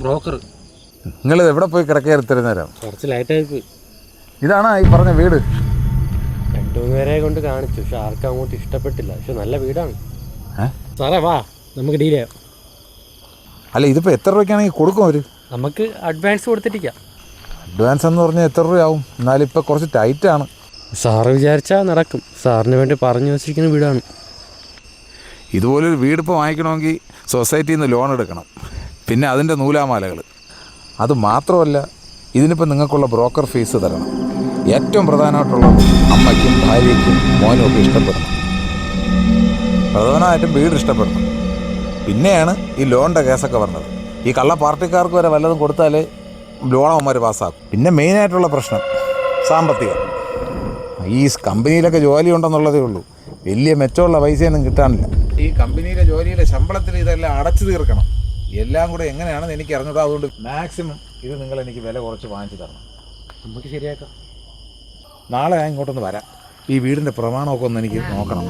Broker. നിങ്ങളിത് എവിടെ പോയി കിടക്കയറി തരുന്നേരം? കുറച്ച് ലൈറ്റായി പോയി. ഇതാണോ ഈ പറഞ്ഞ വീട്? 2-3 പേരെ കൊണ്ട് കാണിച്ചു, പക്ഷെ ആർക്കും അങ്ങോട്ട് ഇഷ്ടപ്പെട്ടില്ല. പക്ഷെ നല്ല വീടാണ് സാറേ. വാ, നമുക്ക് ഡീൽ ചെയ്യാം. അല്ല, ഇതിപ്പോൾ എത്ര രൂപയ്ക്കാണെങ്കിൽ കൊടുക്കും അവർ? നമുക്ക് അഡ്വാൻസ് കൊടുത്തിട്ടിരിക്കാം. അഡ്വാൻസ് എന്ന് പറഞ്ഞാൽ എത്ര രൂപയാവും? എന്നാലും ഇപ്പോൾ കുറച്ച് ടൈറ്റാണ്. സാറ് വിചാരിച്ചാൽ നടക്കും. സാറിന് വേണ്ടി പറഞ്ഞു വച്ചിരിക്കുന്ന വീടാണ്. ഇതുപോലൊരു വീടിപ്പോൾ വാങ്ങിക്കണമെങ്കിൽ സൊസൈറ്റിയിൽ നിന്ന് ലോൺ എടുക്കണം. പിന്നെ അതിൻ്റെ നൂലാമാലകൾ. അത് മാത്രമല്ല, ഇതിനിപ്പോൾ നിങ്ങൾക്കുള്ള ബ്രോക്കർ ഫീസ് തരണം. ഏറ്റവും പ്രധാനമായിട്ടുള്ളത് അമ്മയ്ക്കും ഭാര്യയ്ക്കും മോനും ഒക്കെ ഇഷ്ടപ്പെടണം. പ്രധാനമായിട്ടും വീട് ഇഷ്ടപ്പെടണം. പിന്നെയാണ് ഈ ലോണിൻ്റെ കേസൊക്കെ പറഞ്ഞത്. ഈ കള്ള പാർട്ടിക്കാർക്ക് വരെ വല്ലതും കൊടുത്താലേ ലോണവന്മാർ പാസ്സാക്കും. പിന്നെ മെയിനായിട്ടുള്ള പ്രശ്നം സാമ്പത്തികം. ഈ കമ്പനിയിലൊക്കെ ജോലി ഉണ്ടെന്നുള്ളതേ ഉള്ളൂ, വലിയ മെച്ചമുള്ള പൈസയൊന്നും കിട്ടാനില്ല. ഈ കമ്പനിയിലെ ജോലിയിലെ ശമ്പളത്തിൽ ഇതെല്ലാം അടച്ചു തീർക്കണം. എല്ലാം കൂടെ എങ്ങനെയാണെന്ന് എനിക്ക് അറിഞ്ഞൂടാ. അതുകൊണ്ട് മാക്സിമം ഇത് നിങ്ങൾ എനിക്ക് വില കുറച്ച് വാങ്ങിച്ചു തരണം. നമുക്ക് ശരിയാക്കാം. നാളെ ഞാൻ ഇങ്ങോട്ടൊന്ന് വരാം. ഈ വീടിൻ്റെ പ്രമാണമൊക്കെ ഒന്ന് എനിക്ക് നോക്കണം.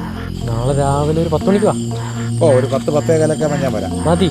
നാളെ രാവിലെ ഒരു 10 മണിക്ക് വാ. ഓ, ഒരു 10-10:15 ഞാൻ വരാം. മതി.